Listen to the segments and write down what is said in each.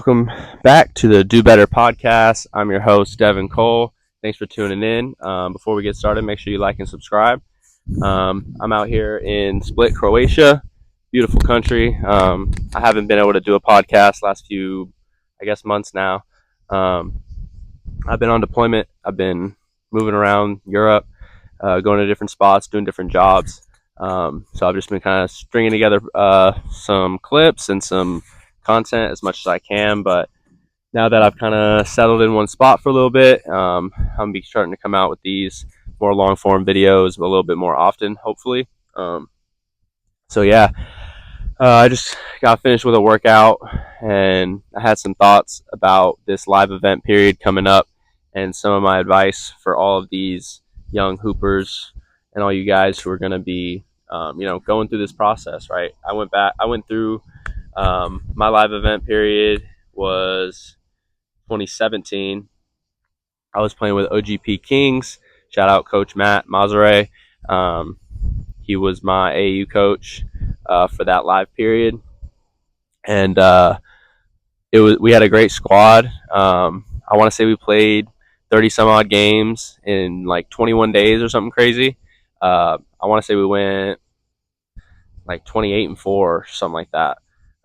Welcome back to the Do Better podcast. I'm your host, Devin Cole. Thanks for tuning in. Before we get started, make sure you like and subscribe. I'm out here in Split, Croatia. Beautiful country. I haven't been able to do a podcast last few, months now. I've been on deployment. I've been moving around Europe, going to different spots, doing different jobs. So I've just been kind of stringing together some clips and some content as much as I can. But now that I've kind of settled in one spot for a little bit, I'm going to be starting to come out with these more long form videos a little bit more often, hopefully. So yeah, I just got finished with a workout and I had some thoughts about this live event period coming up and some of my advice for all of these young hoopers and all you guys who are going to be, going through this process, right? I went through my live event period was 2017. I was playing with OGP Kings. Shout out Coach Matt Mazare. He was my AAU coach for that live period, and we had a great squad. I want to say we played 30 some odd games in like 21 days or something crazy. I want to say we went like 28-4 or something like that.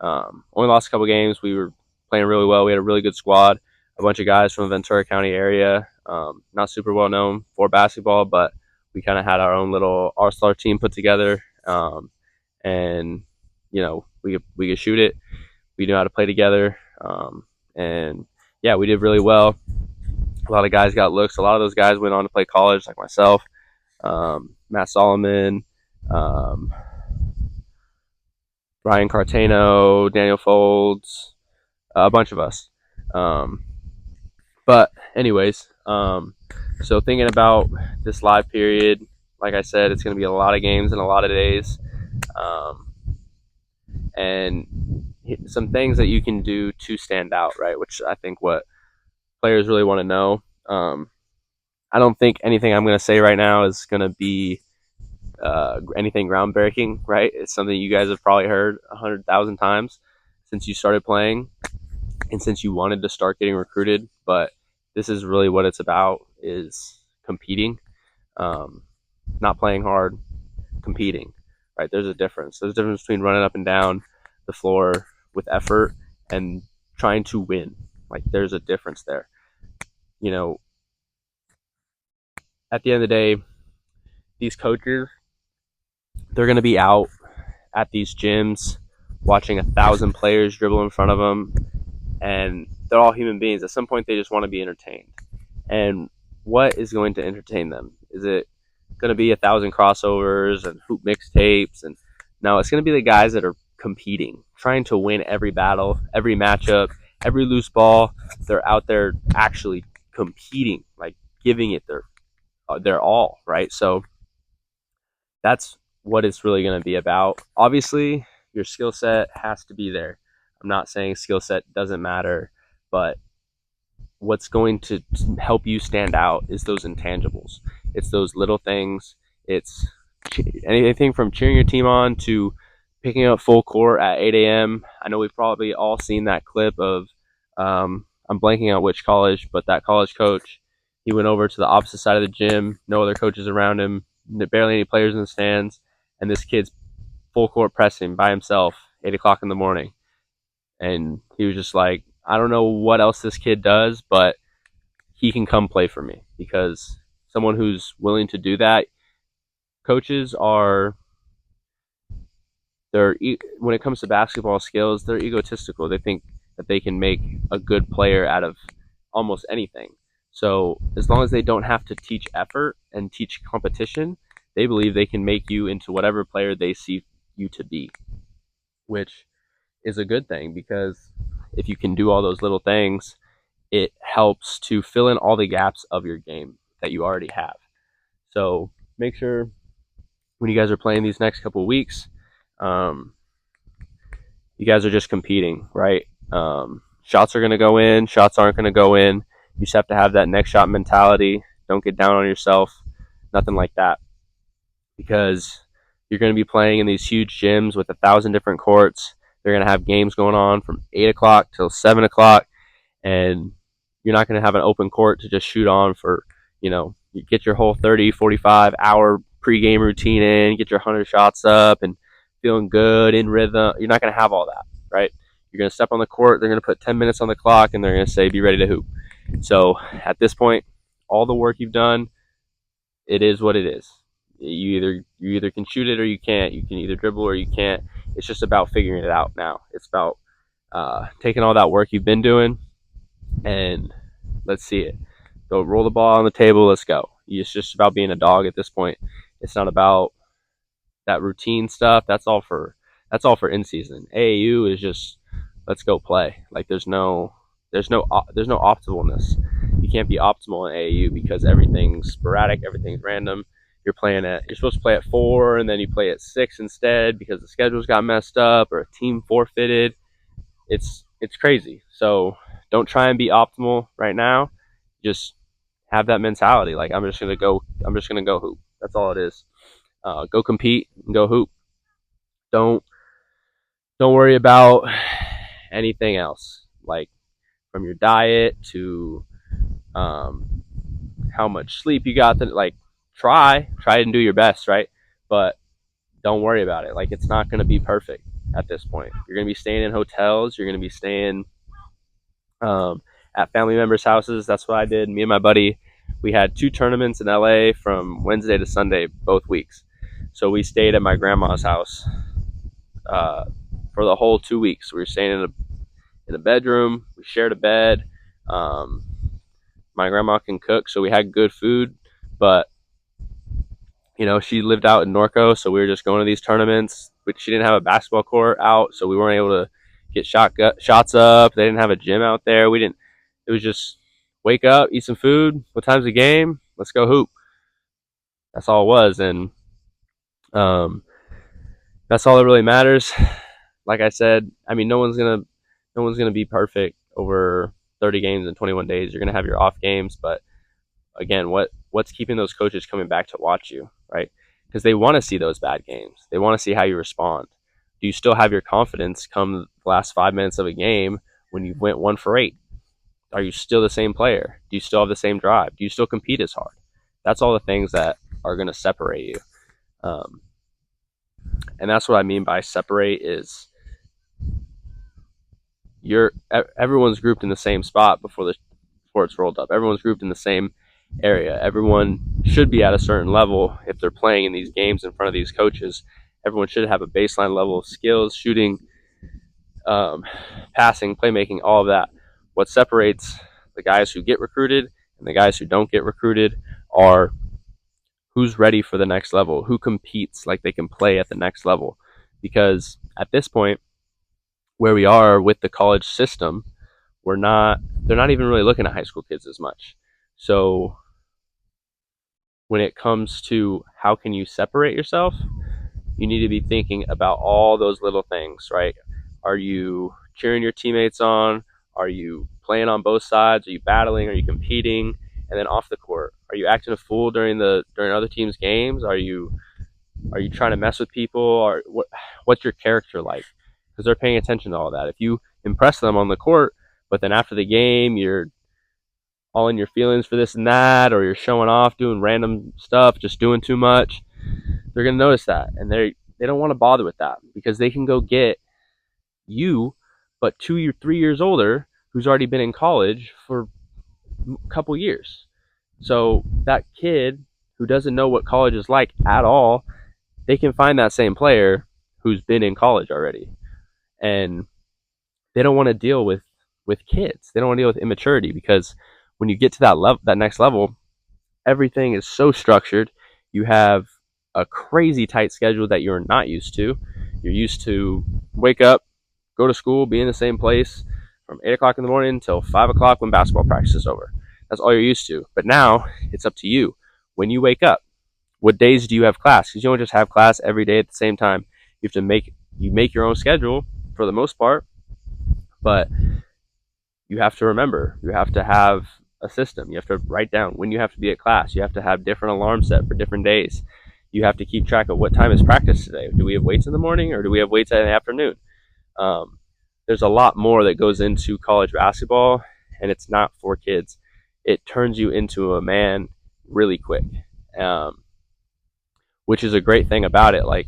Only lost a couple games. We were playing really well. We had a really good squad. A bunch of guys from the Ventura County area. Not super well known for basketball, but we kind of had our own little all-star team put together. And we could shoot it. We knew how to play together. And yeah, we did really well. A lot of guys got looks. A lot of those guys went on to play college, like myself, Matt Solomon, Brian Cartano, Daniel Folds, a bunch of us. But anyways, so thinking about this live period, like I said, it's going to be a lot of games in a lot of days. And some things that you can do to stand out, right? Which I think what players really want to know. I don't think anything I'm going to say right now is going to be anything groundbreaking, right? It's something you guys have probably heard 100,000 times since you started playing and since you wanted to start getting recruited. But this is really what it's about, is competing, not playing hard, competing, right? There's a difference. There's a difference between running up and down the floor with effort and trying to win. Like, there's a difference there. At the end of the day, these coaches, they're going to be out at these gyms watching 1,000 players dribble in front of them, and they're all human beings. At some point, they just want to be entertained. And what is going to entertain them? Is it going to be 1,000 crossovers and hoop mixtapes? And no, it's going to be the guys that are competing, trying to win every battle, every matchup, every loose ball. They're out there actually competing, like giving it their all, right? So that's what it's really going to be about. Obviously, your skill set has to be there. I'm not saying skill set doesn't matter, but what's going to help you stand out is those intangibles. It's those little things. It's anything from cheering your team on to picking up full court at 8 a.m. I know we've probably all seen that clip of, I'm blanking on which college, but that college coach, he went over to the opposite side of the gym, no other coaches around him, barely any players in the stands, and this kid's full court pressing by himself, 8 o'clock in the morning. And he was just like, I don't know what else this kid does, but he can come play for me. Because someone who's willing to do that, coaches are, when it comes to basketball skills, they're egotistical. They think that they can make a good player out of almost anything. So as long as they don't have to teach effort and teach competition, they believe they can make you into whatever player they see you to be, which is a good thing, because if you can do all those little things, it helps to fill in all the gaps of your game that you already have. So make sure when you guys are playing these next couple of weeks, you guys are just competing, right? Shots are going to go in, shots aren't going to go in. You just have to have that next shot mentality. Don't get down on yourself, nothing like that. Because you're going to be playing in these huge gyms with 1,000 different courts. They're going to have games going on from 8 o'clock till 7 o'clock, and you're not going to have an open court to just shoot on for, you get your whole 30, 45 hour pregame routine in, get your 100 shots up and feeling good in rhythm. You're not going to have all that, right? You're going to step on the court, they're going to put 10 minutes on the clock, and they're going to say, be ready to hoop. So at this point, all the work you've done, it is what it is. You either can shoot it or you can't. You can either dribble or you can't. It's just about figuring it out now. It's about taking all that work you've been doing and let's see it. Go roll the ball on the table. Let's go. It's just about being a dog at this point. It's not about that routine stuff. That's all for in season. AAU is just let's go play. Like there's no optimalness. You can't be optimal in AAU because everything's sporadic, everything's random. You're supposed to play at 4 and then you play at 6 instead because the schedules got messed up or a team forfeited. It's crazy. So don't try and be optimal right now. Just have that mentality. Like I'm just gonna go hoop. That's all it is. Go compete and go hoop. Don't worry about anything else. Like from your diet to how much sleep you got. Like try and do your best, right? But don't worry about it. Like it's not gonna be perfect at this point. You're gonna be staying in hotels. You're gonna be staying at family members' houses. That's what I did. Me and my buddy, we had 2 tournaments in LA from Wednesday to Sunday, both weeks. So we stayed at my grandma's house for the whole 2 weeks. We were staying in a bedroom. We shared a bed. My grandma can cook, so we had good food. But she lived out in Norco, so we were just going to these tournaments. But she didn't have a basketball court out, so we weren't able to get shots up. They didn't have a gym out there. We didn't. It was just wake up, eat some food. What time's the game? Let's go hoop. That's all it was, and that's all that really matters. Like I said, I mean, no one's gonna be perfect over 30 games in 21 days. You're gonna have your off games, but again, what's keeping those coaches coming back to watch you, right? Because they want to see those bad games. They want to see how you respond. Do you still have your confidence come the last 5 minutes of a game when you went 1 for 8? Are you still the same player? Do you still have the same drive? Do you still compete as hard? That's all the things that are going to separate you. And that's what I mean by separate is everyone's grouped in the same spot before it's rolled up. Everyone's grouped in the same area. Everyone should be at a certain level if they're playing in these games in front of these coaches. Everyone should have a baseline level of skills, shooting, passing, playmaking, all of that. What separates the guys who get recruited and the guys who don't get recruited are who's ready for the next level, who competes like they can play at the next level. Because at this point, where we are with the college system, they're not even really looking at high school kids as much. So when it comes to how can you separate yourself, you need to be thinking about all those little things, right? Are you cheering your teammates on? Are you playing on both sides? Are you battling? Are you competing? And then off the court, are you acting a fool during other teams' games? Are you trying to mess with people? Or what's your character like? Because they're paying attention to all that. If you impress them on the court, but then after the game you're all in your feelings for this and that, or you're showing off, doing random stuff, just doing too much, they're gonna notice that, and they don't want to bother with that because they can go get you, but 2 or 3 years older, who's already been in college for a couple years. So that kid who doesn't know what college is like at all, they can find that same player who's been in college already, and they don't want to deal with kids. They don't want to deal with immaturity because when you get to that next level, everything is so structured. You have a crazy tight schedule that you're not used to. You're used to wake up, go to school, be in the same place from 8 o'clock in the morning until 5 o'clock when basketball practice is over. That's all you're used to. But now it's up to you. When you wake up, what days do you have class? Because you don't just have class every day at the same time. You have to make your own schedule for the most part, but you have to remember, you have to have a system. You have to write down when you have to be at class. You have to have different alarms set for different days. You have to keep track of what time is practice today. Do we have weights in the morning or do we have weights in the afternoon? There's a lot more that goes into college basketball, and it's not for kids. It turns you into a man really quick, um, which is a great thing about it. Like,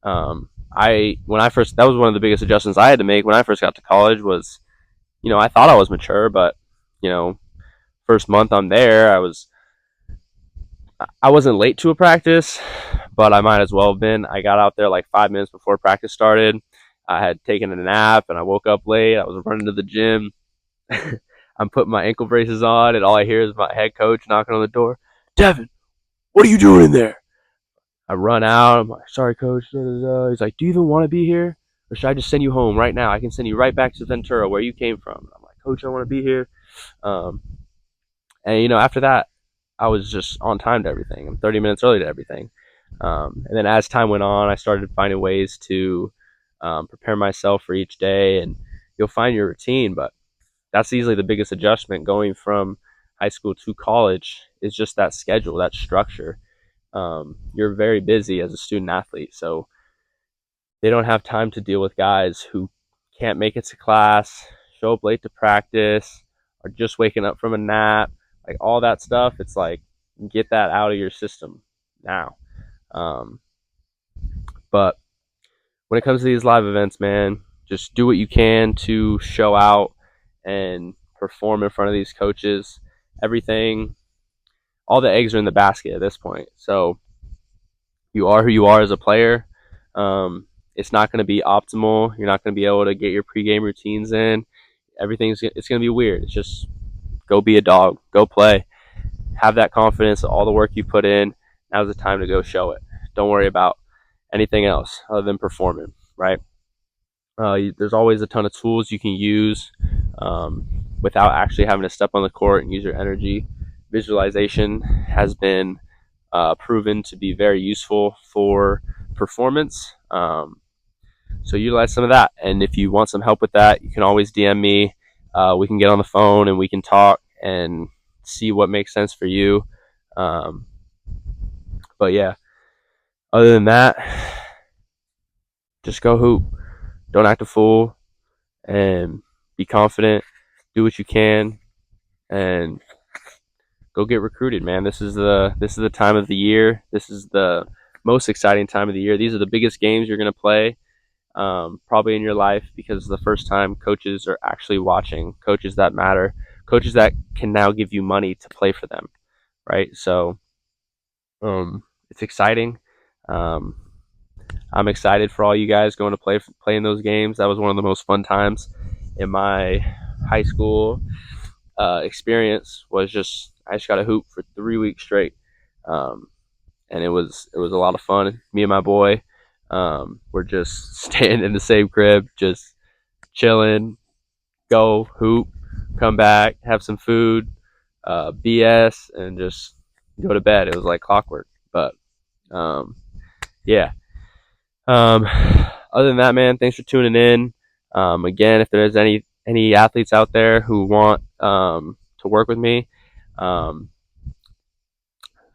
when I first, that was one of the biggest adjustments I had to make when I first got to college was, I thought I was mature, but, you know, first month I'm there, I wasn't late to a practice, but I might as well have been. I got out there like 5 minutes before practice started. I had taken a nap and I woke up late. I was running to the gym. I'm putting my ankle braces on, and all I hear is my head coach knocking on the door. Devin, what are you doing in there? I run out. I'm like, sorry, coach. Da, da, da. He's like, do you even want to be here? Or should I just send you home right now? I can send you right back to Ventura where you came from. I'm like, coach, I want to be here. Um, and, after that, I was just on time to everything. I'm 30 minutes early to everything. And then as time went on, I started finding ways to prepare myself for each day, and you'll find your routine. But that's easily the biggest adjustment going from high school to college is just that schedule, that structure. You're very busy as a student athlete, so they don't have time to deal with guys who can't make it to class, show up late to practice, or just waking up from a nap. Like all that stuff, it's like get that out of your system now. Um, but when it comes to these live events, man, just do what you can to show out and perform in front of these coaches. Everything, all the eggs are in the basket at this point. So you are who you are as a player. It's not going to be optimal. You're not going to be able to get your pregame routines in. It's going to be weird. It's just go be a dog, go play, have that confidence, all the work you put in. Now's the time to go show it. Don't worry about anything else other than performing, right? There's always a ton of tools you can use without actually having to step on the court and use your energy. Visualization has been proven to be very useful for performance. So utilize some of that. And if you want some help with that, you can always DM me. We can get on the phone and we can talk and see what makes sense for you. But yeah, other than that, just go hoop. Don't act a fool and be confident. Do what you can and go get recruited, man. This is the time of the year. This is the most exciting time of the year. These are the biggest games you're going to play probably in your life because it's the first time coaches are actually watching, coaches that matter, coaches that can now give you money to play for them, right? So it's exciting. I'm excited for all you guys going to play in those games. That was one of the most fun times in my high school experience. I just got a hoop for 3 weeks straight, and it was a lot of fun. Me and my boy were just staying in the same crib, just chilling, go hoop, come back, have some food, BS, and just go to bed. It was like clockwork. But yeah. Other than that, man, thanks for tuning in. Again, if there's any athletes out there who want to work with me,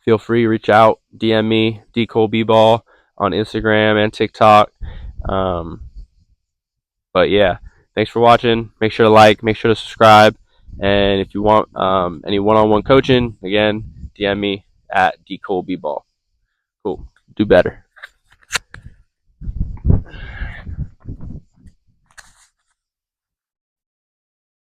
feel free to reach out, DM me, dcoleball on Instagram and TikTok. But yeah, thanks for watching. Make sure to like, make sure to subscribe, and if you want any one-on-one coaching, again, DM me at dcoleball. Cool. Do better.